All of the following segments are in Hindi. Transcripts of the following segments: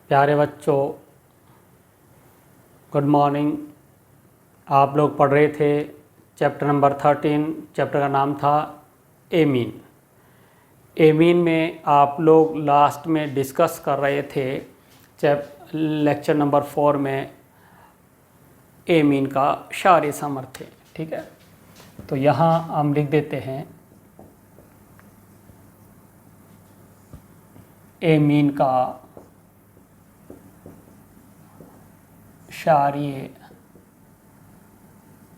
प्यारे बच्चों, गुड मॉर्निंग। आप लोग पढ़ रहे थे चैप्टर नंबर 13। चैप्टर का नाम था एमीन। एमीन में आप लोग लास्ट में डिस्कस कर रहे थे लेक्चर नंबर 4 में एमीन का शारी सामर्थ्य। ठीक है, तो यहाँ हम लिख देते हैं एमीन का क्षारीय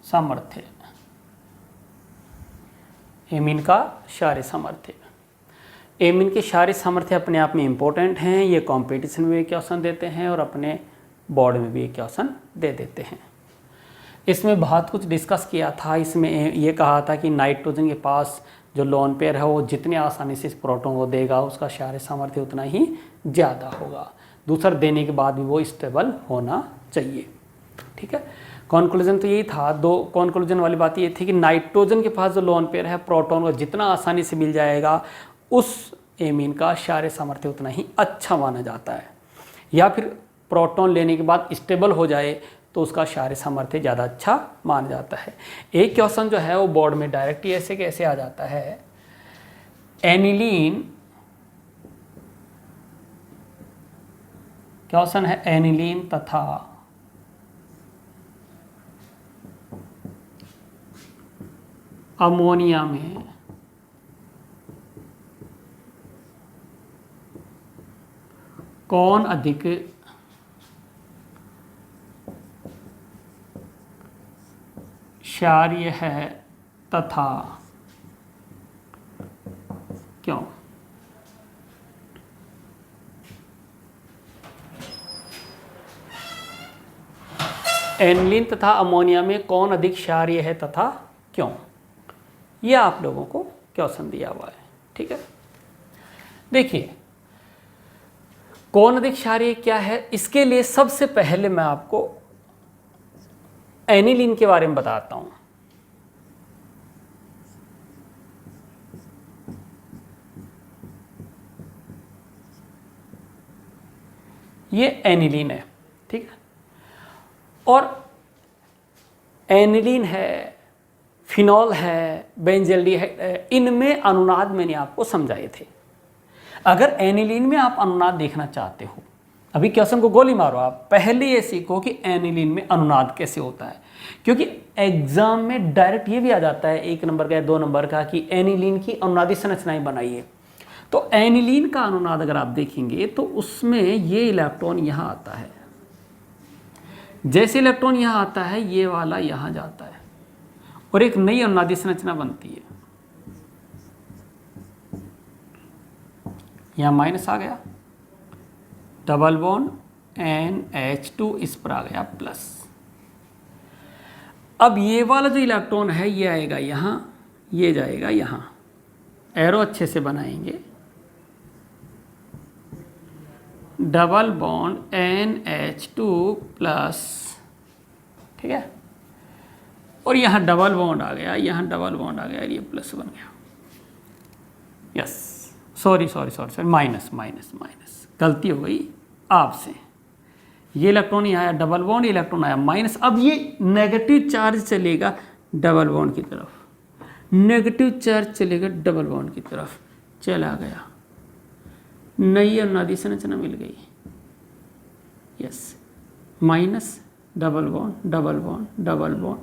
सामर्थ्य। एमीन का क्षारीय सामर्थ्य। एमीन के क्षारीय सामर्थ्य अपने आप में इम्पोर्टेंट हैं। ये कंपटीशन में भी क्वेश्चन देते हैं और अपने बोर्ड में भी क्वेश्चन दे देते हैं। इसमें बहुत कुछ डिस्कस किया था। इसमें ये कहा था कि नाइट्रोजन के पास जो लोन पेयर है वो जितने आसानी से इस प्रोटॉन को देगा उसका क्षारीय सामर्थ्य उतना ही ज़्यादा होगा। दूसरा देने के बाद भी वो स्टेबल होना चाहिए। ठीक है, कॉन्क्लूजन तो यही था। दो कॉन्क्लूजन वाली बात ये थी कि नाइट्रोजन के पास जो लोन पेयर है प्रोटॉन को जितना आसानी से मिल जाएगा उस एमीन का क्षारीय सामर्थ्य उतना ही अच्छा माना जाता है। या फिर प्रोटॉन लेने के बाद स्टेबल हो जाए तो उसका क्षारीय सामर्थ्य ज़्यादा अच्छा माना जाता है। एक क्वेश्चन जो है वो बोर्ड में डायरेक्ट ऐसे कैसे आ जाता है, एनिलीन क्वेश्चन है, एनिलीन तथा अमोनिया में कौन अधिक क्षारीय है तथा क्यों? एनिलीन तथा अमोनिया में कौन अधिक क्षारीय है तथा क्यों, यह आप लोगों को क्वेश्चन दिया हुआ है। ठीक है, देखिए कौन अधिक क्षारीय क्या है, इसके लिए सबसे पहले मैं आपको एनिलीन के बारे में बताता हूं। ये एनिलीन है। ठीक है, और एनिलीन है, फिनॉल है, बेंजल्डिहाइड है, इनमें अनुनाद मैंने आपको समझाए थे। अगर एनिलीन में आप अनुनाद देखना चाहते हो, अभी क्वेश्चन को गोली मारो, आप पहले ये सीखो कि एनिलीन में अनुनाद कैसे होता है, क्योंकि एग्जाम में डायरेक्ट ये भी आ जाता है 1 नंबर का या 2 नंबर का कि एनिलीन की अनुनादी संरचनाएं बनाइए। तो एनिलीन का अनुनाद अगर आप देखेंगे तो उसमें ये इलेक्ट्रॉन यहाँ आता है, जैसे इलेक्ट्रॉन यहाँ आता है ये वाला यहाँ जाता है और एक नई अनुनादी संरचना बनती है। यहाँ माइनस आ गया, डबल बॉन्ड NH2, इस पर आ गया प्लस। अब ये वाला जो इलेक्ट्रॉन है ये आएगा यहाँ, ये जाएगा यहाँ। एरो अच्छे से बनाएंगे, डबल बॉन्ड NH2 प्लस। ठीक है, और यहाँ डबल बॉन्ड आ गया, यहाँ डबल बॉन्ड आ गया, ये प्लस बन गया। यस, सॉरी, माइनस, गलती हो गई आपसे। ये इलेक्ट्रॉन यहाँ आया डबल बॉन्ड, इलेक्ट्रॉन आया माइनस। अब ये नेगेटिव चार्ज चलेगा डबल बॉन्ड की तरफ, नेगेटिव चार्ज चलेगा डबल बॉन्ड की तरफ, चला गया, नई अनुनादी संरचना मिल गई। Yes, minus, double bond, double bond, double bond,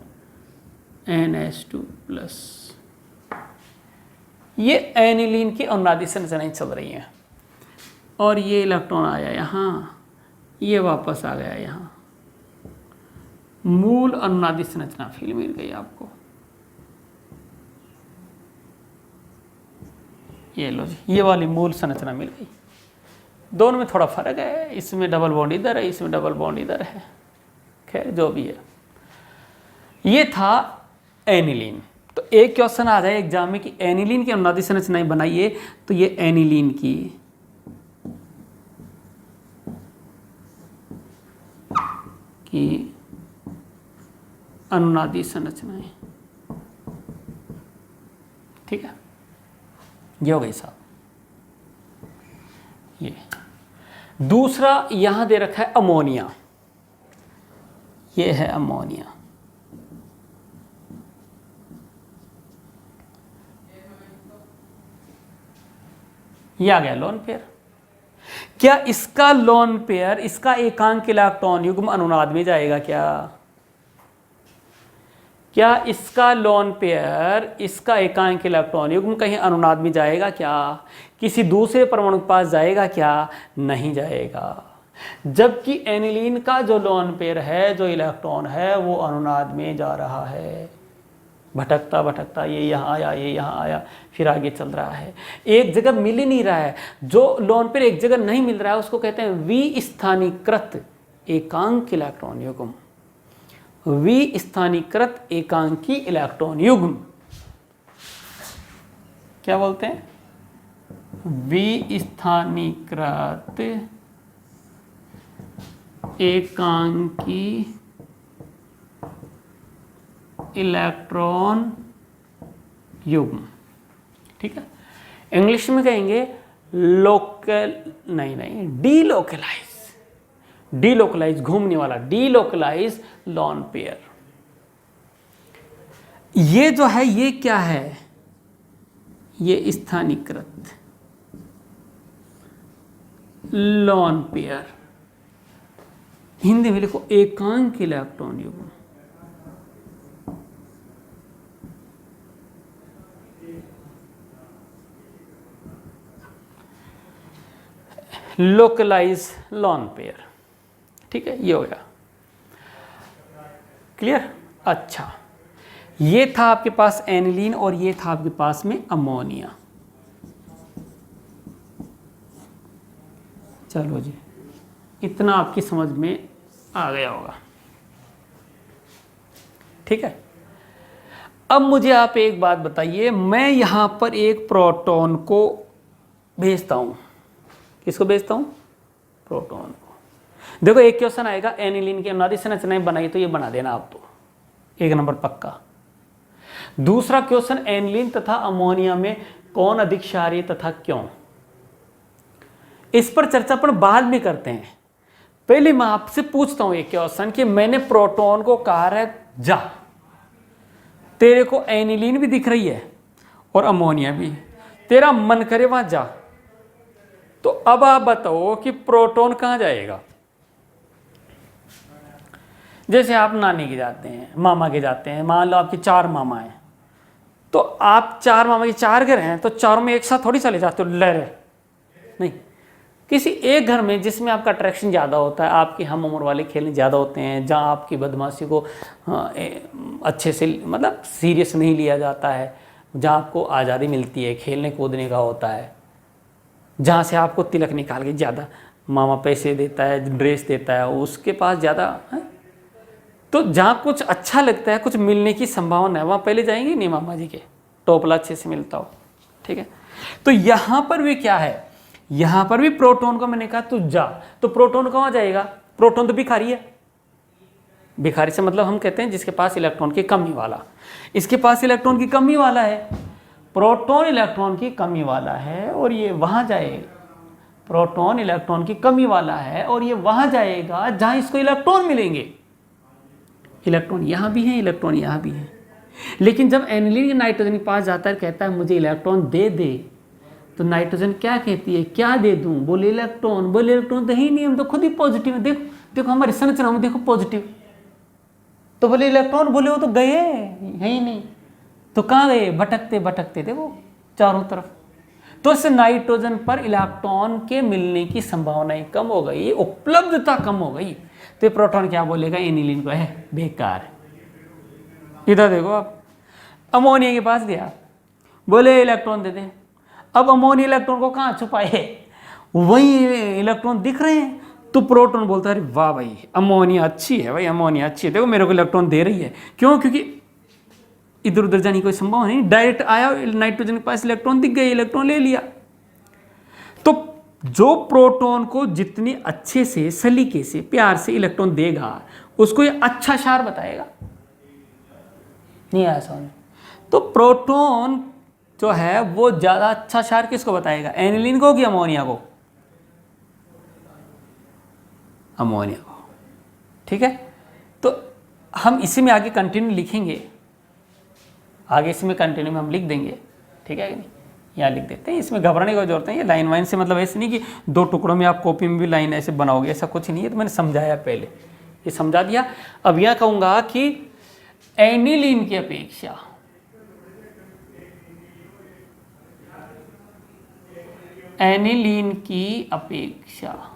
NH2 plus. ये एनिलीन की अनुनादी संरचनाएं चल रही हैं और ये इलेक्ट्रॉन आया यहाँ, ये वापस आ गया यहाँ, मूल अनुनादी संरचना फिर मिल गई आपको। ये लो जी, ये वाली मूल संरचना मिल गई। दोनों में थोड़ा फर्क है, इसमें डबल बॉन्ड इधर है, इसमें डबल बॉन्ड इधर है। खैर जो भी है, ये था एनिलीन। तो एक क्वेश्चन आ जाए एग्जाम में कि एनिलीन की अनुनादी संरचनाएं बनाइए, तो ये एनिलीन की अनुनादी संरचनाएं। ठीक है, ये हो गई साहब। ये दूसरा यहां दे रखा है अमोनिया, ये है अमोनिया। ये आ गया लोन पेयर। क्या इसका लोन पेयर, इसका एकांक इलेक्ट्रॉन युग्म अनुनाद में जाएगा क्या? क्या इसका लोन पेयर, इसका एकांक इलेक्ट्रॉन युग्म कहीं अनुनाद में जाएगा क्या? किसी दूसरे परमाणु के पास जाएगा क्या? नहीं जाएगा। जबकि एनिलीन का जो लोन पेयर है, जो इलेक्ट्रॉन है, वो अनुनाद में जा रहा है, भटकता भटकता ये यहाँ आया, ये यहाँ आया, फिर आगे चल रहा है, एक जगह मिल ही नहीं रहा है। जो लोन पेयर एक जगह नहीं मिल रहा है उसको कहते हैं विस्थानीकृत एकांक इलेक्ट्रॉन युग्म। विस्थानीकृत एकांकी इलेक्ट्रॉन युग्म क्या बोलते हैं? विस्थानीकृत एकांकी इलेक्ट्रॉन युग्म। ठीक है, इंग्लिश में कहेंगे लोकल, नहीं डीलोकलाइज, घूमने वाला, डीलोकलाइज लोन पेयर। ये जो है ये क्या है? ये स्थानीकृत लोन पेयर, हिंदी में लिखो एकांक इलेक्ट्रॉन युग्म। Localise lone pair. ठीक है, ये हो गया क्लियर। अच्छा, ये था आपके पास एनिलीन और ये था आपके पास में अमोनिया। चलो जी, इतना आपकी समझ में आ गया होगा। ठीक है, अब मुझे आप एक बात बताइए, मैं यहां पर एक प्रोटॉन को भेजता हूं। किसको भेजता हूं? प्रोटॉन को। देखो एक क्वेश्चन आएगा, एनिलीन की अनुनादी संरचनाएं बनाई, तो ये बना देना आप, तो 1 नंबर पक्का। दूसरा क्वेश्चन, एनिलीन तथा अमोनिया में कौन अधिक क्षारीय तथा क्यों? इस पर चर्चा अपन बाद में करते हैं। पहले मैं आपसे पूछता हूं एक क्वेश्चन कि मैंने प्रोटॉन को कहा है जा, तेरे को एनिलीन भी दिख रही है और अमोनिया भी, तेरा मन करे वहां जा, तो अब आप बताओ कि प्रोटॉन कहां जाएगा? जैसे आप नानी के जाते हैं, मामा के जाते हैं, मान लो आपके 4 मामा हैं, तो आप 4 मामा के 4 घर हैं, तो चारों में एक साथ थोड़ी चले जाते हो, लहरे नहीं। किसी एक घर में जिसमें आपका अट्रैक्शन ज़्यादा होता है, आपके हम उम्र वाले खेलने ज़्यादा होते हैं, जहाँ आपकी बदमाशी को अच्छे से मतलब सीरियस नहीं लिया जाता है, जहाँ आपको आज़ादी मिलती है, खेलने कूदने का होता है, जहाँ से आपको तिलक निकाल के ज़्यादा मामा पैसे देता है, ड्रेस देता है, उसके पास ज़्यादा है। तो जहाँ कुछ अच्छा लगता है, कुछ मिलने की संभावना है, वहाँ पहले जाएंगे नहीं मामा जी के, टोपला अच्छे से मिलता हो। ठीक है, तो यहाँ पर भी क्या है, यहाँ पर भी प्रोटॉन को मैंने कहा तू जा, तो प्रोटॉन कहाँ जाएगा? प्रोटॉन तो भिखारी है। भिखारी से मतलब हम कहते हैं जिसके पास इलेक्ट्रॉन की कमी वाला। इसके पास इलेक्ट्रॉन की कमी वाला है, प्रोटॉन इलेक्ट्रॉन की कमी वाला है और ये वहाँ जाएगा। प्रोटॉन इलेक्ट्रॉन की कमी वाला है और ये वहाँ जाएगा जहाँ इसको इलेक्ट्रॉन मिलेंगे। इलेक्ट्रॉन यहाँ भी है, इलेक्ट्रॉन यहाँ भी है। लेकिन जब एनिलीन नाइट्रोजन के पास जाता है, कहता है मुझे इलेक्ट्रॉन दे दे, तो नाइट्रोजन क्या कहती है, क्या दे दूं? बोले इलेक्ट्रॉन। बोले इलेक्ट्रॉन तो ही नहीं, हम तो खुद ही पॉजिटिव है, देखो देखो हमारी संरचना में देखो पॉजिटिव। तो बोले इलेक्ट्रॉन, बोले वो तो गए है ही नहीं, तो कहाँ गए? भटकते भटकते देखो चारों तरफ। तो इससे नाइट्रोजन पर इलेक्ट्रॉन के मिलने की संभावनाएं कम हो गई, उपलब्धता कम हो गई। तो प्रोटॉन क्या बोलेगा? एनिलीन को है बेकार। इधर देखो आप, अमोनिया के पास गया, बोले इलेक्ट्रॉन दे दे। अब अमोनिया इलेक्ट्रॉन को कहाँ छुपाए? वही इलेक्ट्रॉन दिख रहे हैं। तो प्रोटॉन बोलता है अरे वाह भाई अमोनिया अच्छी है, भाई अमोनिया अच्छी है, देखो मेरे को इलेक्ट्रॉन दे रही है। क्यों? क्योंकि इधर उधर जाने की कोई संभावना नहीं, डायरेक्ट आया नाइट्रोजन के पास इलेक्ट्रॉन दिख गए, इलेक्ट्रॉन ले लिया। तो जो प्रोटॉन को जितनी अच्छे से, सलीके से, प्यार से इलेक्ट्रॉन देगा, उसको ये अच्छा क्षार बताएगा। नहीं आया समझ? तो प्रोटॉन जो है वो ज़्यादा अच्छा क्षार किसको बताएगा? एनिलीन को कि अमोनिया को? अमोनिया को। ठीक है, तो हम इसी में आगे कंटिन्यू लिखेंगे, आगे इसमें कंटिन्यू में हम लिख देंगे। ठीक है कि नहीं, यहाँ लिख देते हैं, इसमें घबराने की जरूरत नहीं। ये लाइन वाइन से मतलब ऐसे नहीं कि 2 टुकड़ों में आप कॉपी में भी लाइन ऐसे बनाओगे, ऐसा कुछ नहीं है। तो मैंने समझाया पहले, ये समझा दिया। अब यहाँ कहूँगा कि एनिलीन की अपेक्षा एनिलीन की अपेक्षा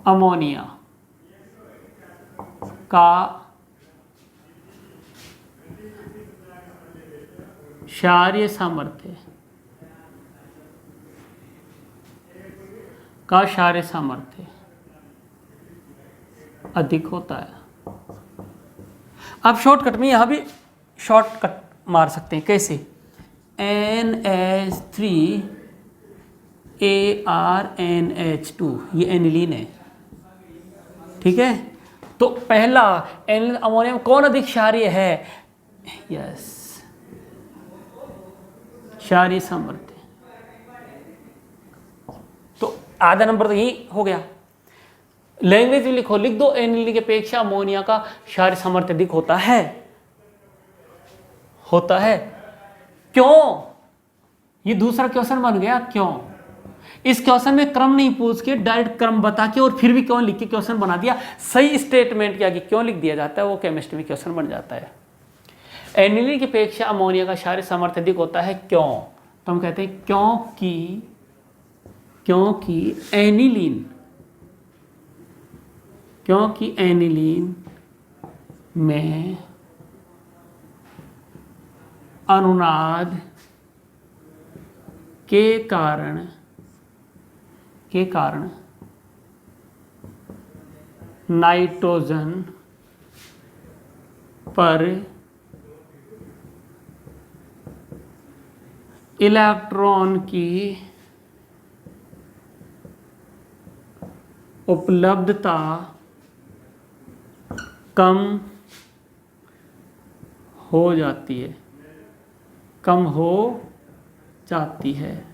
अमोनिया का क्षारीय सामर्थ्य अधिक होता है। आप शॉर्टकट में यहां भी शॉर्टकट मार सकते हैं। कैसे? NH3ArNH2, ये एनिलीन है। ठीक है, तो पहला एनिलीन अमोनिया में कौन अधिक क्षारीय है? यस, क्षारीय सामर्थ्य। तो आधा नंबर तो यही हो गया। लैंग्वेज में लिखो, लिख दो एनिलीन की अपेक्षा अमोनिया का क्षारीय सामर्थ्य अधिक होता है। क्यों? ये दूसरा क्वेश्चन बन गया। क्यों? इस क्वेश्चन में क्रम नहीं पूछ के डायरेक्ट क्रम बता के और फिर भी क्यों लिख के क्वेश्चन बना दिया। सही स्टेटमेंट के आगे क्यों लिख दिया जाता है, वो केमिस्ट्री में क्वेश्चन बन जाता है। एनिलीन की अपेक्षा अमोनिया का क्षारीय सामर्थ्य अधिक होता है। क्यों? तो हम कहते हैं क्योंकि एनिलीन में अनुनाद के कारण नाइट्रोजन पर इलेक्ट्रॉन की उपलब्धता कम हो जाती है,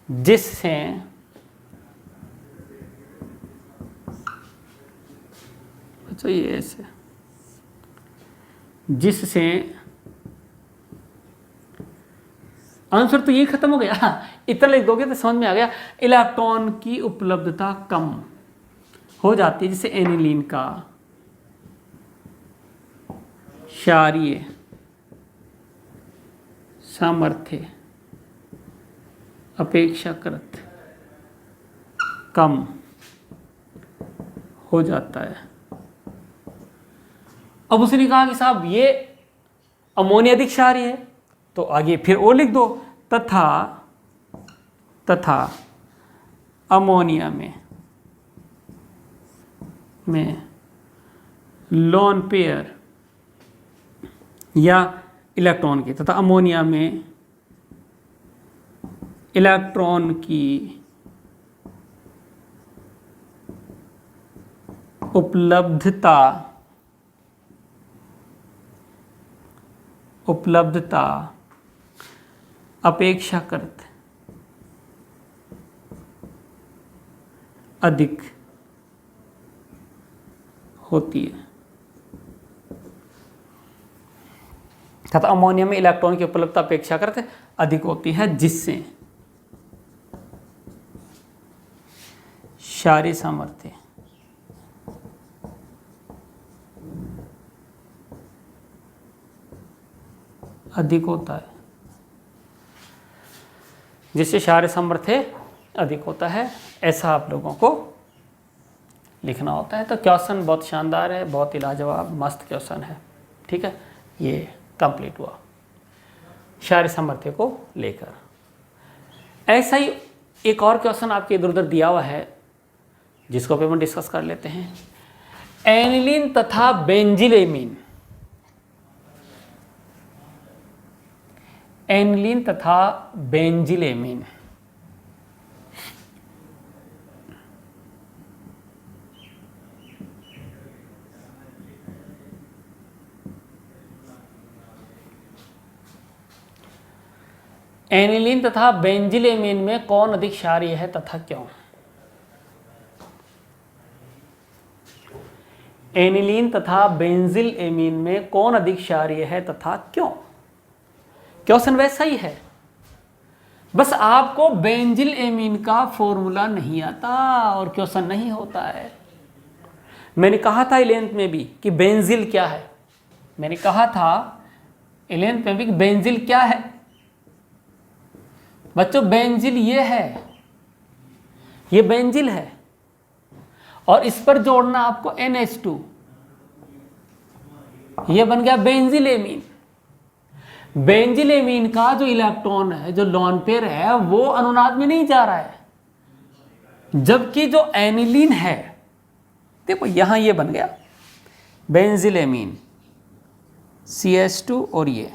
जिससे अच्छा ये ऐसे, जिससे आंसर तो ये खत्म हो गया। इतना लिख दोगे तो समझ में आ गया। इलेक्ट्रॉन की उपलब्धता कम हो जाती है, जिससे एनिलीन का क्षारीय सामर्थ्य अपेक्षाकृत कम हो जाता है। अब उसने कहा कि साहब ये अमोनिया अधिक क्षारीय है, तो आगे फिर और लिख दो, तथा अमोनिया में लोन पेयर या इलेक्ट्रॉन की, तथा अमोनिया में इलेक्ट्रॉन की उपलब्धता अपेक्षाकृत अधिक होती है, तथा अमोनिया में इलेक्ट्रॉन की उपलब्धता अपेक्षाकृत अधिक होती है, जिससे क्षारीय सामर्थ्य अधिक होता है, जिससे क्षारीय सामर्थ्य अधिक होता है। ऐसा आप लोगों को लिखना होता है। तो क्वेश्चन बहुत शानदार है, बहुत ही लाजवाब मस्त क्वेश्चन है। ठीक है, ये कंप्लीट हुआ क्षारीय सामर्थ्य को लेकर। ऐसा ही एक और क्वेश्चन आपके इधर उधर दिया हुआ है, जिसको पे हम डिस्कस कर लेते हैं। एनिलीन तथा बेंजिलेमीन, एनिलीन तथा बेंजिलेमीन एनिलीन तथा बेंजिलेमीन में कौन अधिक क्षारीय है तथा क्यों? एनिलीन तथा बेंजिलेमीन में कौन अधिक क्षारीय है तथा क्यों? क्वेश्चन वैसा ही है, बस आपको बेंजिलेमीन का फॉर्मूला नहीं आता और क्वेश्चन नहीं होता है। मैंने कहा था 11th में भी कि बेंजिल क्या है, मैंने कहा था 11th में भी कि बेंजिल क्या है। बच्चों बेंजिल ये है, ये बेंजिल है और इस पर जोड़ना आपको NH2, ये बन गया बेंजिलेमीन। बेंजिलेमीन का जो इलेक्ट्रॉन है, जो लोन पेयर है, वो अनुनाद में नहीं जा रहा है, जबकि जो एनिलीन है, देखो यहां ये बन गया बेंजिलेमीन CH2 और ये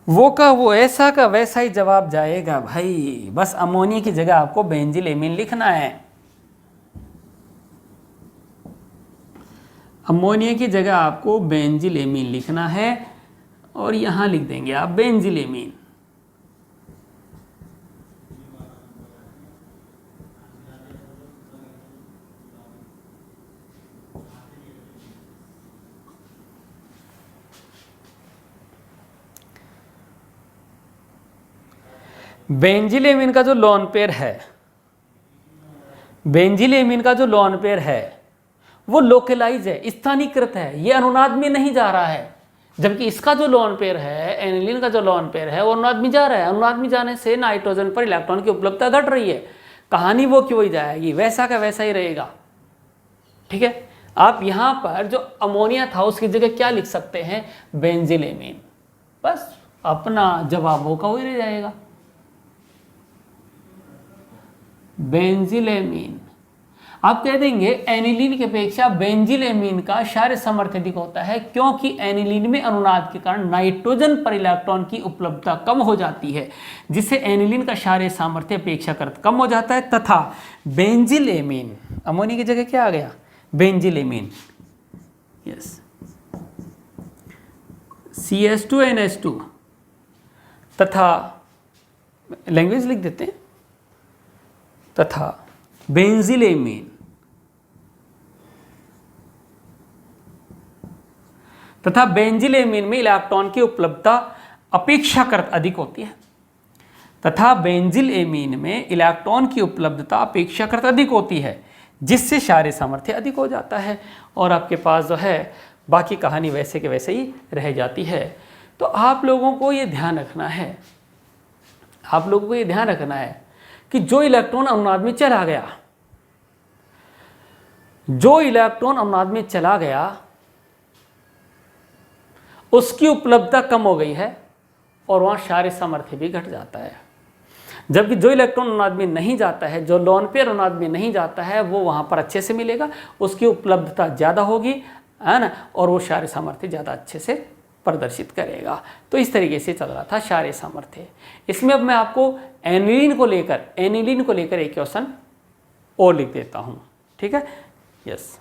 वो का वो ऐसा का वैसा ही जवाब जाएगा भाई। बस अमोनिया की जगह आपको बेंजिलेमीन लिखना है, अमोनिया की जगह आपको बेंजिलेमीन लिखना है और यहां लिख देंगे आप बेंजिलेमीन। बेंजिलेमीन का जो लोन पेयर है, बेंजिलेमीन का जो लोन पेयर है वो लोकलाइज है, स्थानीकृत है, ये अनुनाद में नहीं जा रहा है, जबकि इसका जो लोन पेयर है, एनिलीन का जो लोन पेयर है, वो अनुनाद में जा रहा है। अनुनाद में जाने से नाइट्रोजन पर इलेक्ट्रॉन की उपलब्धता घट रही है, कहानी वो क्यों ही जाएगी, वैसा का वैसा ही रहेगा। ठीक है, आप यहां पर जो अमोनिया था उसकी जगह क्या लिख सकते हैं, बेंजिलेमीन, बस अपना जवाबों का वही रह जाएगा बेंजिलेमीन। आप कह देंगे एनिलीन की अपेक्षा बेंजिलेमीन का क्षारीय सामर्थ्य अधिक होता है, क्योंकि एनिलीन में अनुनाद के कारण नाइट्रोजन पर इलेक्ट्रॉन की उपलब्धता कम हो जाती है, जिससे एनिलीन का क्षारीय सामर्थ्य अपेक्षाकृत कम हो जाता है, तथा बेंजिलेमीन, अमोनिया की जगह क्या आ गया, बेंजिलेमीन, यस, CH2NH2 तथा लैंग्वेज लिख देते हैं, तथा बेंजिलेमीन में इलेक्ट्रॉन की उपलब्धता अपेक्षाकृत अधिक होती है, तथा बेंजिलेमीन में इलेक्ट्रॉन की उपलब्धता अपेक्षाकृत अधिक होती है, जिससे क्षारीय सामर्थ्य अधिक हो जाता है। और आपके पास जो है बाकी कहानी वैसे के वैसे ही रह जाती है। तो आप लोगों को ये ध्यान रखना है, आप लोगों को ये ध्यान रखना है कि जो इलेक्ट्रॉन अनुनाद में चला गया, जो इलेक्ट्रॉन अनुनाद में चला गया उसकी उपलब्धता कम हो गई है और वहां क्षारीय सामर्थ्य भी घट जाता है, जबकि जो इलेक्ट्रॉन अनुनाद में नहीं जाता है, जो लोन पेयर अनुनाद में नहीं जाता है, वो वहां पर अच्छे से मिलेगा, उसकी उपलब्धता ज़्यादा होगी, है ना, और वो क्षारीय सामर्थ्य ज़्यादा अच्छे से प्रदर्शित करेगा। तो इस तरीके से चल रहा था क्षारीय सामर्थ्य। इसमें अब मैं आपको एनिलीन को लेकर एक क्वेश्चन और लिख देता हूं, ठीक है, यस।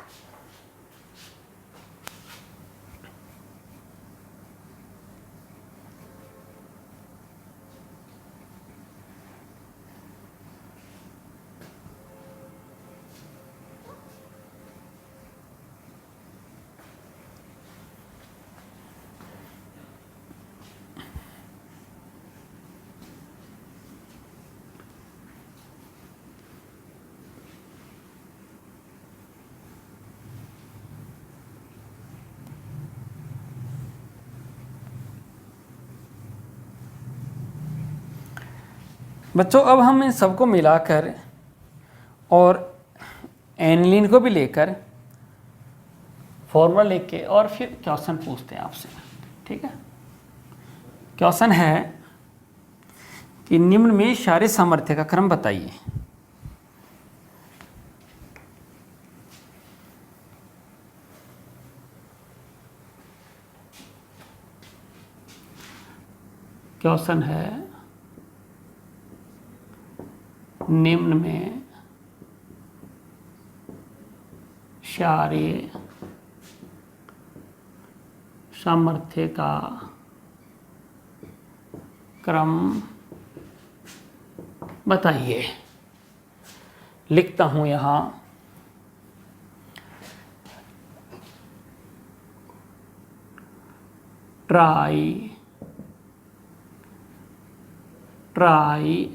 बच्चों अब हम इन सबको मिलाकर और एनिलीन को भी लेकर फॉर्मूला लिख के और फिर क्वेश्चन पूछते हैं आपसे, ठीक है। क्वेश्चन है कि निम्न में क्षारीय सामर्थ्य का क्रम बताइए। क्वेश्चन है निम्न में क्षारीय सामर्थ्य का क्रम बताइए। लिखता हूं यहां try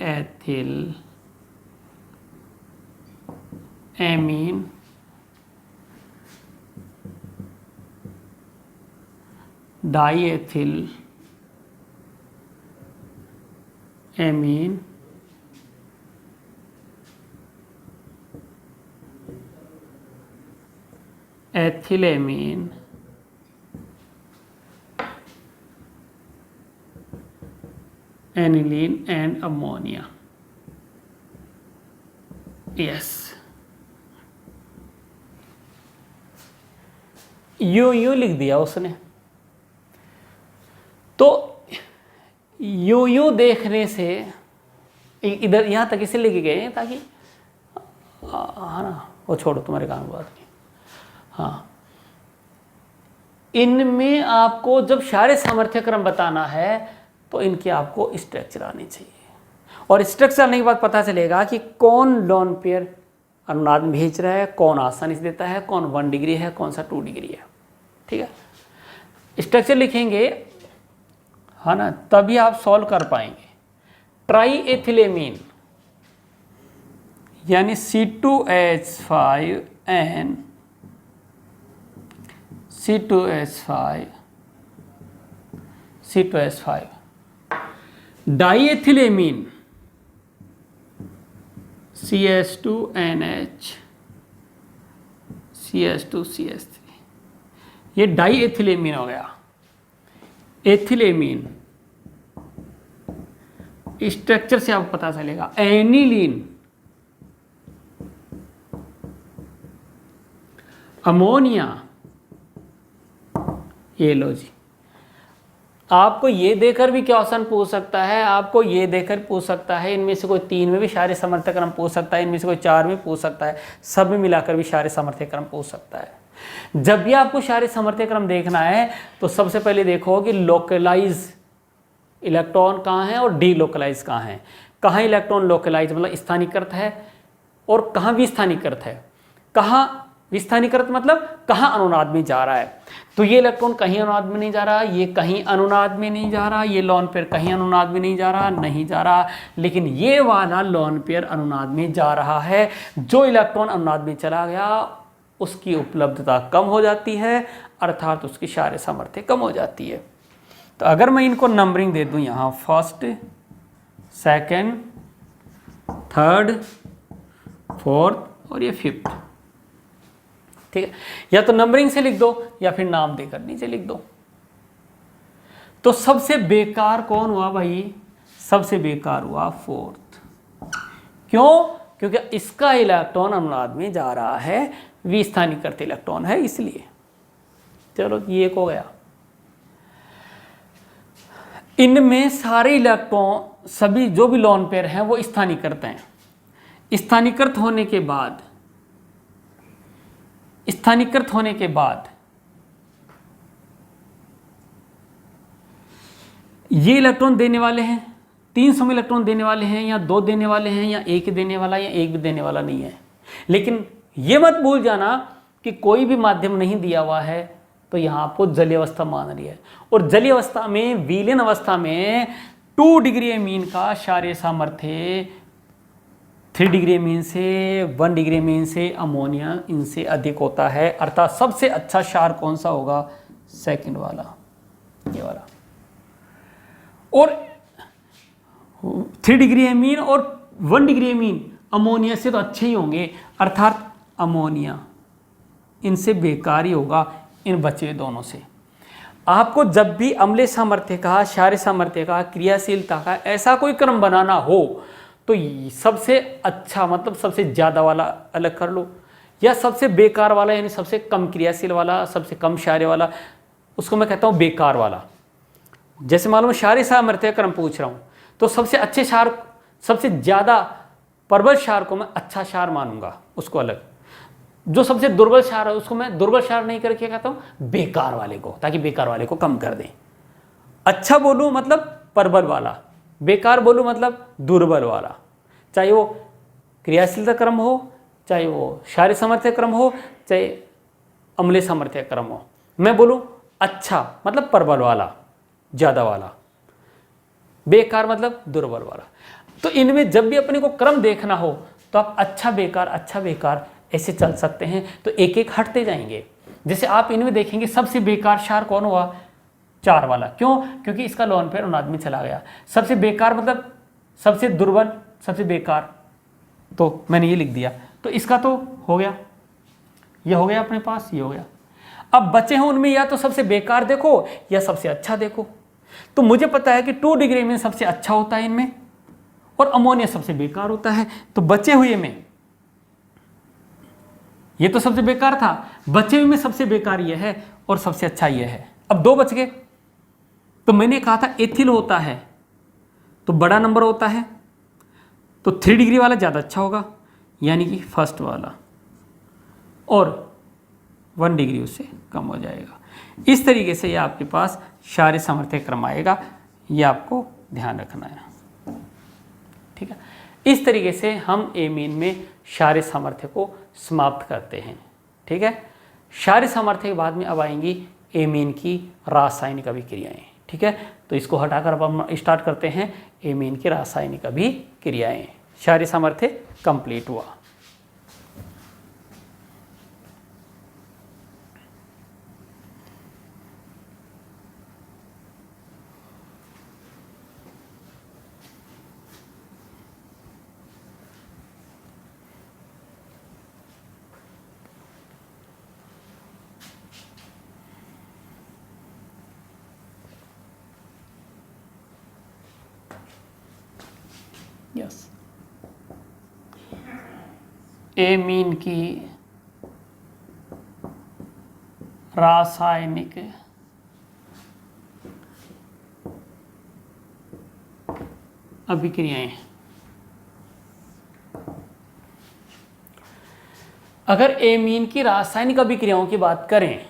ethyl amine diethylamine ethylamine aniline and ammonia. Yes, you लिख दिया उसने। तो यू देखने से इधर यहां तक इसे लेके गए ताकि हाँ ना, वो छोड़ो, तुम्हारे काम की बात नहीं। हाँ, इनमें आपको जब क्षारीय सामर्थ्य क्रम बताना है तो इनके आपको स्ट्रक्चर आनी चाहिए, और स्ट्रक्चर आने के बाद पता चलेगा कि कौन लोन पेयर अनुनाद में भेज रहा है, कौन आसानी से देता है, कौन 1 डिग्री है, कौन सा 2 डिग्री है। ठीक है, स्ट्रक्चर लिखेंगे है ना, तभी आप सॉल्व कर पाएंगे। ट्राई एथिलेमीन यानी C2H5N C2H5 die एथिलेमीन CH2NH CH2CH3, ये डाई एथिलेमीन हो गया। एथिलेमीन स्ट्रक्चर से आपको पता चलेगा। एनिलीन अमोनिया, ये लो जी। आपको ये देकर भी क्वेश्चन पूछ सकता है, आपको ये देकर पूछ सकता है, इनमें से कोई 3 में भी क्षारीय सामर्थ्य क्रम पूछ सकता है, इनमें से कोई 4 में पूछ सकता है, सब में मिलाकर भी क्षारीय सामर्थ्य क्रम पूछ सकता है। जब भी आपको क्षारीय सामर्थ्य क्रम देखना है तो सबसे पहले देखो कि लोकलाइज इलेक्ट्रॉन कहाँ है और डी लोकलाइज कहाँ है। कहाँ इलेक्ट्रॉन लोकलाइज मतलब स्थानीकृत है और कहाँ विस्थानीकृत है। कहाँ विस्थानीकृत मतलब कहाँ अनुनाद में जा रहा है। तो ये इलेक्ट्रॉन कहीं अनुनाद में नहीं जा रहा, ये कहीं अनुनाद में नहीं जा रहा, ये लोन पेयर कहीं अनुनाद में नहीं जा रहा, लेकिन ये वाला लोन पेयर अनुनाद में जा रहा है। जो इलेक्ट्रॉन अनुनाद में चला गया उसकी उपलब्धता कम हो जाती है, अर्थात उसकी क्षारीय सामर्थ्य कम हो जाती है। तो अगर मैं इनको नंबरिंग दे दूं यहाँ 1st, 2nd, 3rd, 4th और ये 5th, ठीक है, या तो नंबरिंग से लिख दो या फिर नाम देकर नीचे लिख दो। तो सबसे बेकार कौन हुआ भाई? सबसे बेकार हुआ 4th। क्यों? क्योंकि इसका इलेक्ट्रॉन अनुनाद में जा रहा है, विस्थानीकृत इलेक्ट्रॉन है इसलिए। चलो ये एक हो गया। इनमें सारे इलेक्ट्रॉन सभी जो भी लोन पेयर हैं वो स्थानीकृत हैं। स्थानीकृत होने के बाद ये इलेक्ट्रॉन देने वाले हैं, 300 में इलेक्ट्रॉन देने वाले हैं, या 2 देने वाले हैं, या 1 देने वाला, या 1 भी देने वाला नहीं है। लेकिन ये मत भूल जाना कि कोई भी माध्यम नहीं दिया हुआ है तो यहाँ आपको जलीय अवस्था मान रही है, और जलीय अवस्था में विलीन अवस्था में 2 डिग्री एमीन का क्षारीय सामर्थ्य 3 डिग्री एमीन से 1 डिग्री एमीन से अमोनिया इनसे अधिक होता है। अर्थात सबसे अच्छा क्षार कौन सा होगा? 2nd वाला, ये वाला। और 3 डिग्री एमीन और 1 डिग्री एमीन अमोनिया से तो अच्छे ही होंगे, अर्थात अमोनिया इनसे बेकार ही होगा इन बचे हुए दोनों से। आपको जब भी अम्लीय सामर्थ्य का, क्षारीय सामर्थ्य का, क्रियाशीलता का ऐसा कोई क्रम बनाना हो तो सबसे अच्छा मतलब सबसे ज़्यादा वाला अलग कर लो, या सबसे बेकार वाला यानी सबसे कम क्रियाशील वाला, सबसे कम क्षारीय वाला, उसको मैं कहता हूँ बेकार वाला। जैसे मालूम क्षारीय सामर्थ्य क्रम पूछ रहा हूँ तो सबसे अच्छे क्षार, सबसे ज़्यादा प्रबल क्षार को मैं अच्छा क्षार मानूंगा, उसको अलग। जो सबसे दुर्बल क्षार है उसको मैं दुर्बल क्षार नहीं करके कहता हूँ बेकार वाले को, ताकि बेकार वाले को कम कर दें। अच्छा बोलूँ मतलब प्रबल वाला, बेकार बोलूँ मतलब दुर्बल वाला, चाहे वो क्रियाशीलता क्रम हो, चाहे वो क्षारीय सामर्थ्य क्रम हो, चाहे अम्लीय सामर्थ्य क्रम हो। मैं बोलूँ अच्छा मतलब प्रबल वाला, ज़्यादा वाला, बेकार मतलब दुर्बल वाला। तो इनमें जब भी अपने को क्रम देखना हो तो आप अच्छा बेकार ऐसे चल सकते हैं। तो एक एक हटते जाएंगे। जैसे आप इनमें देखेंगे सबसे बेकार क्षार कौन हुआ? 4 वाला। क्यों? क्योंकि इसका लोन पेयर उनाद में चला गया। सबसे बेकार मतलब सबसे दुर्बल, सबसे बेकार, तो मैंने ये लिख दिया। तो इसका तो हो गया, ये हो गया अपने पास, ये हो गया। अब बचे हैं उनमें या तो सबसे बेकार देखो या सबसे अच्छा देखो। तो मुझे पता है कि 2 डिग्री में सबसे अच्छा होता है इनमें और अमोनिया सबसे बेकार होता है। तो बचे हुए में ये तो सबसे बेकार था, बचे हुए में सबसे बेकार ये है और सबसे अच्छा ये है। अब 2 बच गए। तो मैंने कहा था एथिल होता है तो बड़ा नंबर होता है, तो 3 डिग्री वाला ज़्यादा अच्छा होगा, यानी कि फर्स्ट वाला, और 1 डिग्री उससे कम हो जाएगा। इस तरीके से ये आपके पास क्षारीय सामर्थ्य क्रम आएगा, ये आपको ध्यान रखना है। ठीक है, इस तरीके से हम एमीन में क्षारीय सामर्थ्य को समाप्त करते हैं। ठीक है, क्षारीय सामर्थ्य के बाद में अब आएंगी एमीन की रासायनिक अभिक्रियाएं। ठीक है, तो इसको हटाकर अब हम स्टार्ट करते हैं एमीन की रासायनिक अभिक्रियाएं। क्षारीय सामर्थ्य कंप्लीट हुआ। यस, एमीन की रासायनिक अभिक्रियाएं। अगर एमीन की रासायनिक अभिक्रियाओं की बात करें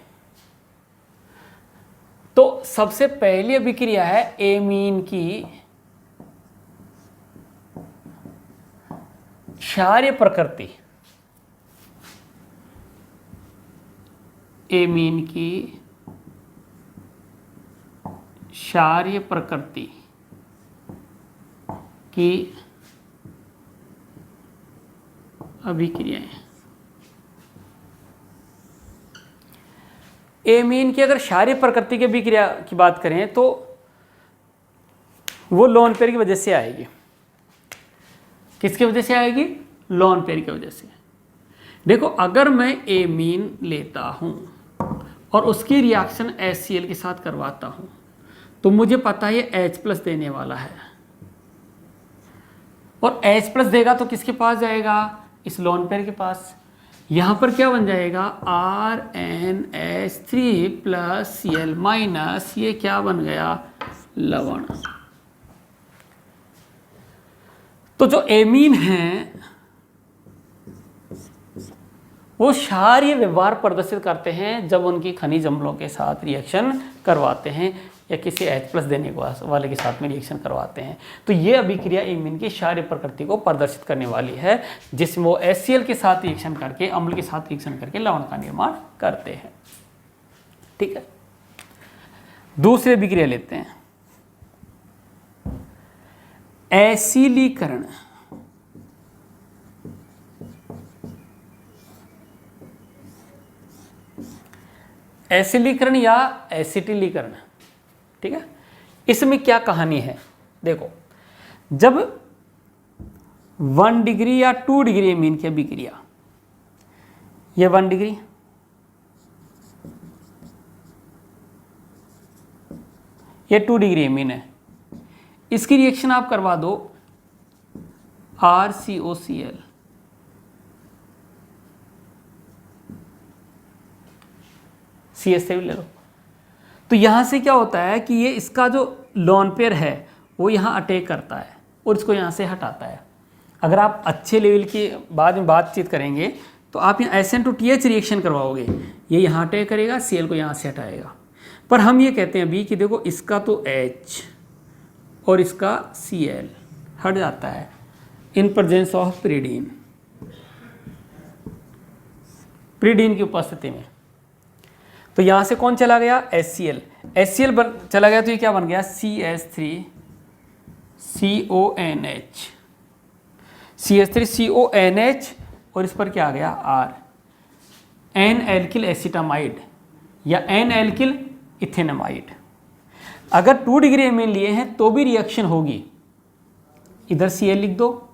तो सबसे पहली अभिक्रिया है एमीन की क्षारीय प्रकृति। एमीन की क्षारीय प्रकृति की अभिक्रियाएं। एमीन की अगर क्षारीय प्रकृति की अभिक्रिया की बात करें तो वो लोन पेयर की वजह से आएगी। किसकी वजह से आएगी? लोन पेयर की वजह से। देखो, अगर मैं एमीन लेता हूं और उसकी रिएक्शन HCl के साथ करवाता हूं तो मुझे पता है ये H+ देने वाला है, और H+ देगा तो किसके पास जाएगा? इस लोन पेयर के पास। यहां पर क्या बन जाएगा? RnH3+Cl-, ये क्या बन गया? लवण। तो जो एमीन है वो क्षारीय व्यवहार प्रदर्शित करते हैं जब उनकी खनिज अम्लों के साथ रिएक्शन करवाते हैं या किसी H+ देने वाले के साथ में रिएक्शन करवाते हैं। तो ये अभिक्रिया एमीन की क्षारीय प्रकृति को प्रदर्शित करने वाली है, जिसमें वो HCl के साथ रिएक्शन करके, अम्ल के साथ रिएक्शन करके लवण का निर्माण करते हैं। ठीक है, दूसरी अभिक्रिया लेते हैं, एसिलीकरण। एसिलीकरण या एसिटिलीकरण। ठीक है, इसमें क्या कहानी है? देखो, जब 1 डिग्री या 2 डिग्री एमीन की अभिक्रिया, ये 1 डिग्री, ये 2 डिग्री एमीन है, इसकी रिएक्शन आप करवा दो RCOCl, CS से भी ले लो। तो यहाँ से क्या होता है कि ये इसका जो लोन पेयर है वो यहाँ अटैक करता है और इसको यहाँ से हटाता है। अगर आप अच्छे लेवल की बाद में बातचीत करेंगे तो आप यहाँ SN2TH रिएक्शन करवाओगे, ये यहाँ अटैक करेगा, Cl को यहाँ से हटाएगा। पर हम ये कहते हैं अभी कि देखो, इसका तो H और इसका Cl हट जाता है इन प्रेजेंस ऑफ प्रीडीन, प्रीडीन की उपस्थिति में। तो यहां से कौन चला गया? HCl। HCl चला गया तो ये क्या बन गया? CH3CONH, CH3CONH और इस पर क्या आ गया? R, एन एल्किल एसिटामाइड या एन एल्किल इथेनामाइड। अगर 2 डिग्री एमीन लिए हैं तो भी रिएक्शन होगी। इधर Cl लिख दो,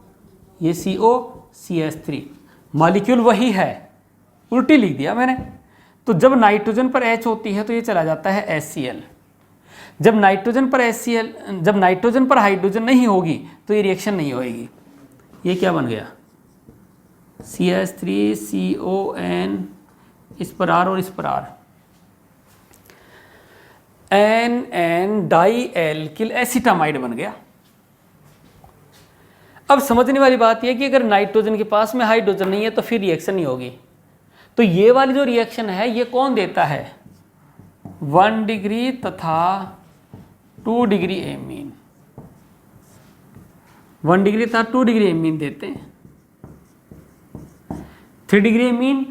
ये CO CH3, मॉलिक्यूल वही है, उल्टी लिख दिया मैंने। तो जब नाइट्रोजन पर H होती है तो ये चला जाता है HCl। जब नाइट्रोजन पर HCl, जब नाइट्रोजन पर हाइड्रोजन नहीं होगी तो ये रिएक्शन नहीं होगी। ये क्या बन गया? CH3CON, इस पर R और इस पर R, NN di alkyl acetamide बन गया। अब समझने वाली बात यह कि अगर नाइट्रोजन के पास में हाइड्रोजन नहीं है तो फिर रिएक्शन नहीं होगी। तो ये वाली जो रिएक्शन है ये कौन देता है? 1 डिग्री तथा 2 डिग्री एमीन, 1 डिग्री तथा 2 डिग्री एमीन देते हैं। 3 डिग्री एमीन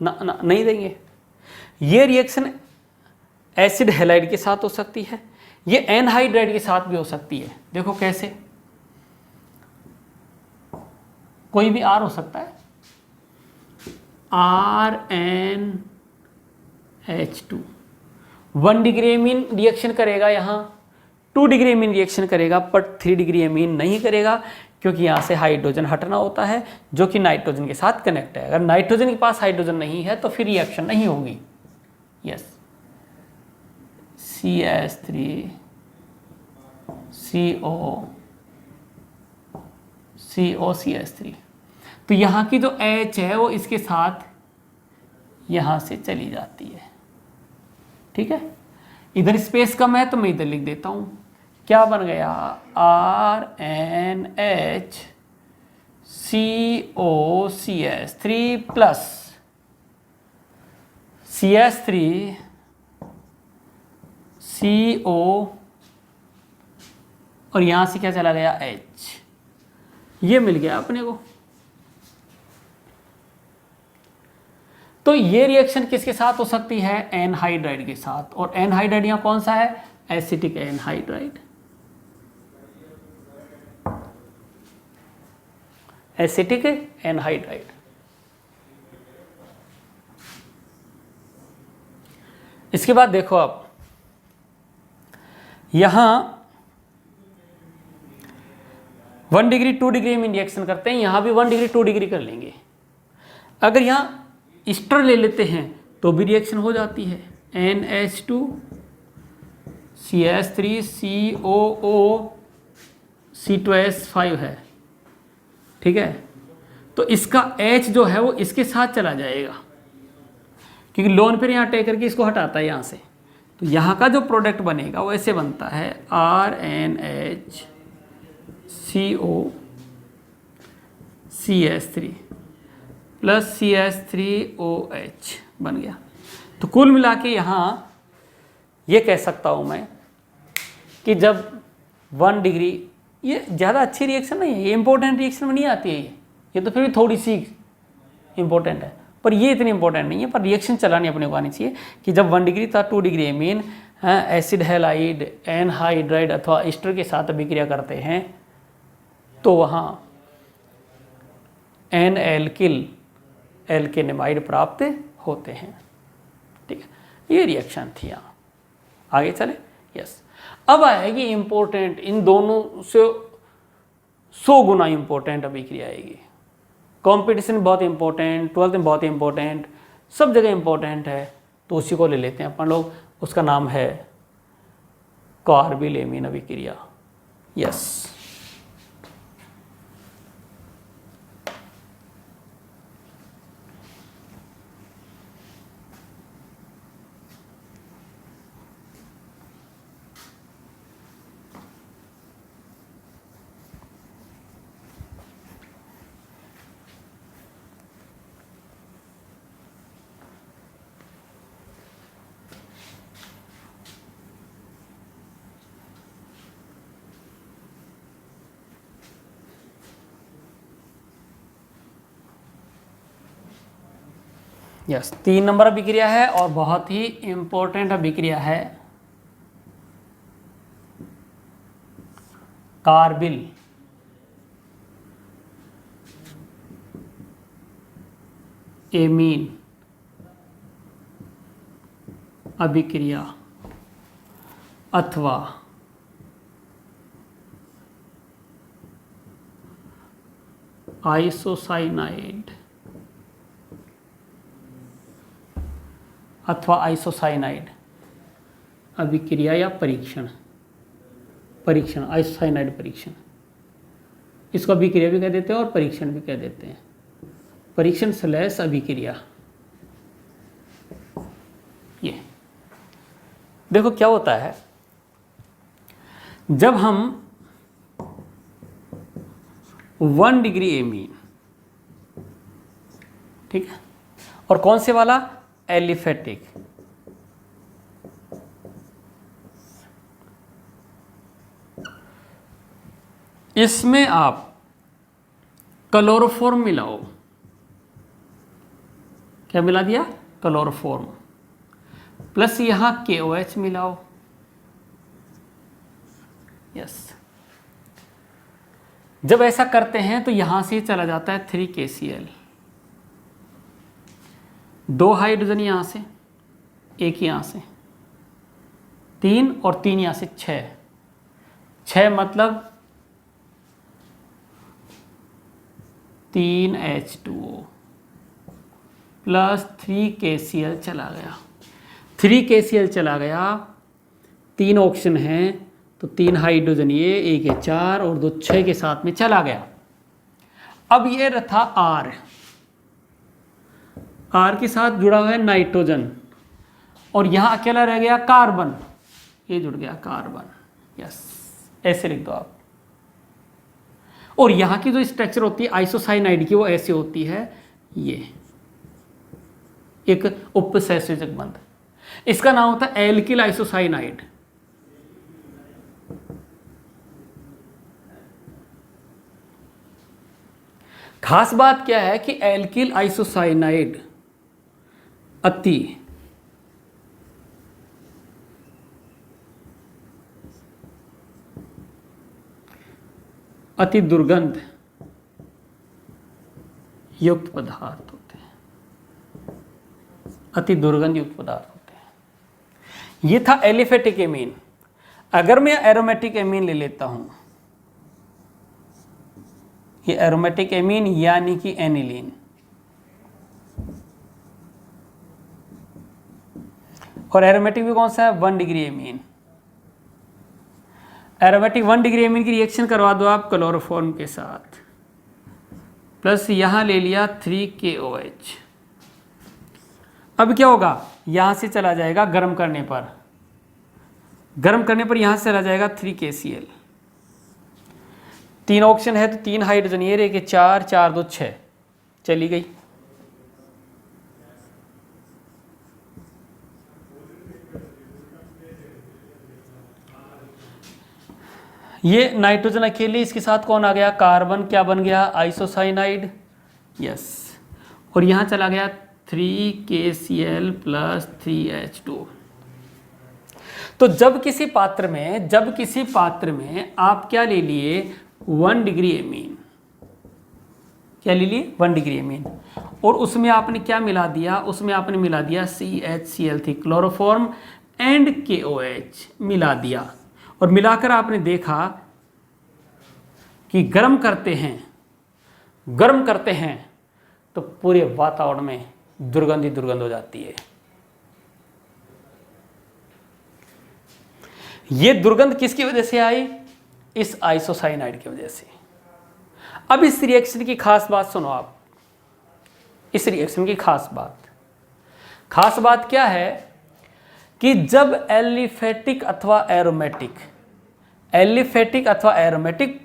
नहीं देंगे। ये रिएक्शन एसिड हैलाइड के साथ हो सकती है, ये एनहाइड्राइड के साथ भी हो सकती है। देखो कैसे, कोई भी R हो सकता है, RnH2। 1 डिग्री एमीन रिएक्शन करेगा यहाँ, 2 डिग्री एमीन रिएक्शन करेगा, पर 3 डिग्री एमीन नहीं करेगा क्योंकि यहाँ से हाइड्रोजन हटना होता है जो कि नाइट्रोजन के साथ कनेक्ट है। अगर नाइट्रोजन के पास हाइड्रोजन नहीं है तो फिर रिएक्शन नहीं होगी। Yes, CH3COCH3। तो यहाँ की जो H है वो इसके साथ यहाँ से चली जाती है। ठीक है, इधर स्पेस कम है तो मैं इधर लिख देता हूँ। क्या बन गया? RnHCOCH3 प्लस CH3CO और यहाँ से क्या चला गया? H। ये मिल गया अपने को। तो ये रिएक्शन किसके साथ हो सकती है? एनहाइड्राइड के साथ। और एनहाइड्राइड यहाँ कौन सा है? Acetic anhydride, acetic anhydride. इसके बाद देखो आप यहां 1 डिग्री 2 डिग्री में रिएक्शन करते हैं, यहां भी 1 डिग्री 2 डिग्री कर लेंगे। अगर यहां ईस्टर ले लेते हैं तो भी रिएक्शन हो जाती है। NH2 CH3 COO C2S5 है। ठीक है, तो इसका H जो है वो इसके साथ चला जाएगा क्योंकि लोन पर यहाँ टेक करके इसको हटाता है यहाँ से। तो यहाँ का जो प्रोडक्ट बनेगा वो ऐसे बनता है RnHCO प्लस CH3OH बन गया। तो कुल मिला के यहाँ ये कह सकता हूँ मैं कि जब 1 डिग्री, ये ज़्यादा अच्छी रिएक्शन नहीं है, ये इंपॉर्टेंट रिएक्शन में नहीं आती है। ये तो फिर भी थोड़ी सी इंपॉर्टेंट है पर ये इतनी इंपॉर्टेंट नहीं है। पर रिएक्शन चलानी अपने को आनी चाहिए कि जब 1 डिग्री था 2 degree amine acid halide anhydride अथवा ईस्टर के साथ अभिक्रिया करते हैं तो वहाँ एन एल्किल एल्केनेमाइड प्राप्त होते हैं। ठीक है, ये रिएक्शन थी। यहाँ आगे चले। यस, अब आएगी इंपॉर्टेंट, इन दोनों से 100 गुना इंपॉर्टेंट अभिक्रिया आएगी। कंपटीशन बहुत इंपॉर्टेंट, 12th में बहुत इंपॉर्टेंट, सब जगह इंपॉर्टेंट है। तो उसी को ले लेते हैं अपन लोग। उसका नाम है कार्बिल-एमीन अभिक्रिया। यस, यस, 3 नंबर अभिक्रिया है और बहुत ही इंपॉर्टेंट अभिक्रिया है कार्बिल एमीन अभिक्रिया अथवा आइसोसाइनाइड अथवा आइसोसाइनाइड अभिक्रिया या परीक्षण आइसोसाइनाइड परीक्षण, इसको अभिक्रिया भी कह देते हैं और परीक्षण भी कह देते हैं। परीक्षण / अभिक्रिया। ये देखो क्या होता है, जब हम 1 डिग्री एमीन, ठीक है, और कौन से वाला, एलिफेटिक, इसमें आप क्लोरोफॉर्म मिलाओ, क्या मिला दिया, क्लोरोफॉर्म, प्लस यहां KOH मिलाओ, यस। जब ऐसा करते हैं तो यहां से चला जाता है 3KCl, 2 हाइड्रोजन यहां से, 1 यहां से, 3 और 3 यहां से 6 मतलब 3H2O प्लस 3KCl चला गया। 3KCl चला गया, 3 ऑक्सीजन हैं तो 3 हाइड्रोजन ये, 1 है 4 और 2 6 के साथ में चला गया। अब ये था R के साथ जुड़ा हुआ है नाइट्रोजन और यहां अकेला रह गया कार्बन, ये जुड़ गया कार्बन, यस, ऐसे लिख दो आप। और यहां की जो स्ट्रक्चर होती है आइसोसाइनाइड की, वो ऐसे होती है, ये एक उपसंयोजक बंध, इसका नाम होता है एल्किल आइसोसाइनाइड। खास बात क्या है कि एल्किल आइसोसाइनाइड अति दुर्गंध युक्त पदार्थ होते हैं, अति दुर्गंध युक्त पदार्थ होते हैं। ये था एलिफेटिक एमीन। अगर मैं एरोमेटिक एमीन ले लेता हूं, ये एरोमेटिक एमीन यानी कि एनिलीन, और एरोमेटिक भी कौन सा है, 1 degree amine. Aromatic 1 degree amine की रिएक्शन करवा दो आप क्लोरोफॉर्म के साथ, प्लस यहां ले लिया 3KOH। अब क्या होगा, यहां से चला जाएगा गर्म करने पर, यहां से चला जाएगा 3KCl, 3 ऑक्सीजन है तो 3 हाइड्रोजन ये रहे, 4 4 2 6 चली गई। ये नाइट्रोजन अकेले, इसके साथ कौन आ गया, कार्बन, क्या बन गया, आइसोसाइनाइड, यस। और यहां चला गया 3KCl प्लस 3H2। तो जब किसी पात्र में आप क्या ले लिए, 1 डिग्री एमीन, क्या ले लिए, 1 डिग्री एमीन, और उसमें आपने क्या मिला दिया, उसमें आपने मिला दिया CHCl3 क्लोरोफॉर्म एंड KOH मिला दिया, और मिलाकर आपने देखा कि गर्म करते हैं तो पूरे वातावरण में दुर्गंध हो जाती है। ये दुर्गंध किसकी वजह से आई, इस आइसोसाइनाइड की वजह से। अब इस रिएक्शन की खास बात सुनो आप, इस रिएक्शन की खास बात क्या है कि जब एलिफेटिक अथवा एरोमेटिक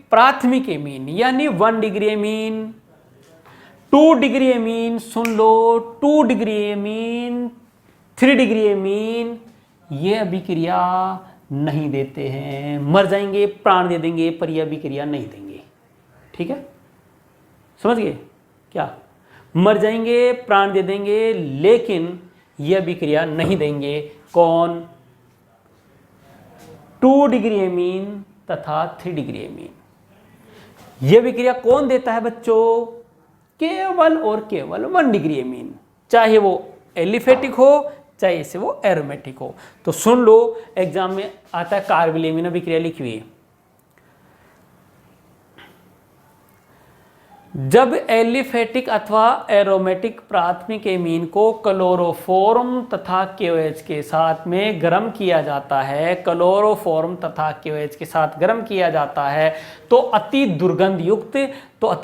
प्राथमिक एमीन यानी 1 डिग्री एमीन, 2 डिग्री एमीन, सुन लो, 2 डिग्री एमीन, 3 डिग्री एमीन, ये अभिक्रिया नहीं देते हैं, मर जाएंगे, प्राण दे देंगे, पर यह अभिक्रिया नहीं देंगे। ठीक है, समझ गए क्या, मर जाएंगे, प्राण दे देंगे, लेकिन यह अभिक्रिया नहीं देंगे। कौन? 2 डिग्री एमीन तथा 3 डिग्री एमीन। यह अभिक्रिया कौन देता है बच्चों? केवल और केवल 1 डिग्री एमीन, चाहे वो एलिफेटिक हो चाहे से वो एरोमेटिक हो। तो सुन लो, एग्जाम में आता है कार्बिल एमीन अभिक्रिया लिखी हुई। जब एलिफेटिक अथवा एरोमेटिक प्राथमिक एमीन को क्लोरोफॉर्म तथा KOH के साथ में गर्म किया जाता है, क्लोरोफॉर्म तथा KOH के साथ गर्म किया जाता है, तो अति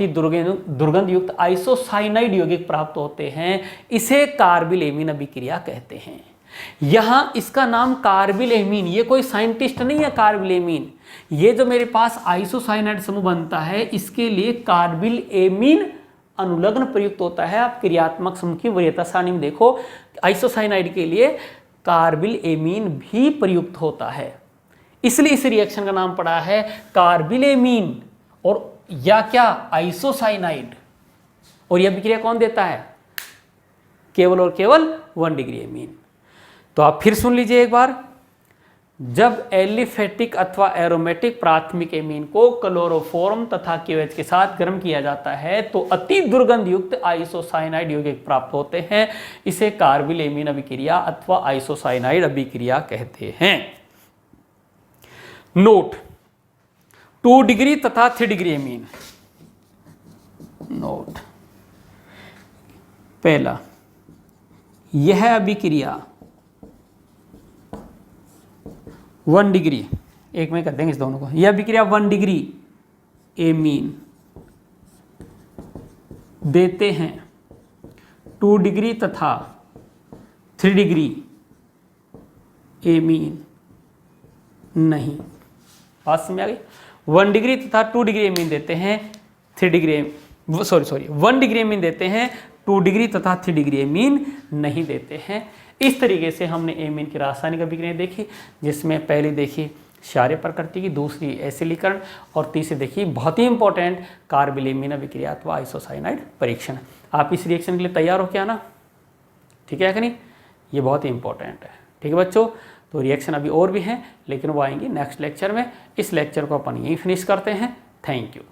दुर्गंध युक्त आइसोसाइनाइड यौगिक प्राप्त होते हैं। इसे कार्बिल एमीन अभिक्रिया कहते हैं। यहां इसका नाम कार्बिल एमीन, ये कोई साइंटिस्ट नहीं है। कार्बिल एमीन, ये जो मेरे पास आइसोसाइनाइड समूह बनता है, इसके लिए कार्बिल एमीन अनुलग्न प्रयुक्त होता है। आप क्रियात्मक समूह की वरीयता सारणी में देखो, आइसोसाइनाइड के लिए कार्बिल एमीन भी प्रयुक्त होता है, इसलिए इस रिएक्शन का नाम पड़ा है कार्बिल एमीन। और या क्या? आइसोसाइनाइड। और यह अभिक्रिया कौन देता है? केवल और केवल 1 डिग्री एमीन। तो आप फिर सुन लीजिए एक बार। जब एलिफेटिक अथवा एरोमेटिक प्राथमिक एमीन को क्लोरोफॉर्म तथा KOH के साथ गर्म किया जाता है, तो अति दुर्गंध युक्त आइसोसाइनाइड यौगिक प्राप्त होते हैं। इसे कार्बिल एमीन अभिक्रिया अथवा आइसोसाइनाइड अभिक्रिया कहते हैं। नोट: 2 डिग्री तथा 3 डिग्री एमीन। नोट: पहला, यह अभिक्रिया 1 डिग्री, एक में कर देंगे इस दोनों को, यह अभिक्रिया 1 डिग्री एमीन देते हैं, 2 डिग्री तथा 3 डिग्री एमीन नहीं। बात समझ आ गई? 1 डिग्री तथा 2 डिग्री एमीन देते हैं, 1 डिग्री एमीन देते हैं, 2 डिग्री तथा 3 डिग्री एमीन नहीं देते हैं। इस तरीके से हमने एमीन की रासायनिक अभिक्रिया देखी, जिसमें पहली देखी क्षारीय प्रकृति की, दूसरी एसिडीकरण, और तीसरी देखी बहुत ही इंपॉर्टेंट कार्बिल एमीन अभिक्रिया अथवा आइसोसाइनाइड परीक्षण। आप इस रिएक्शन के लिए तैयार हो क्या ना? ठीक है कि नहीं? ये बहुत ही इंपॉर्टेंट है। ठीक है बच्चों, तो रिएक्शन अभी और भी हैं, लेकिन वो आएंगी नेक्स्ट लेक्चर में। इस लेक्चर को अपन यहीं फिनिश करते हैं। Thank you.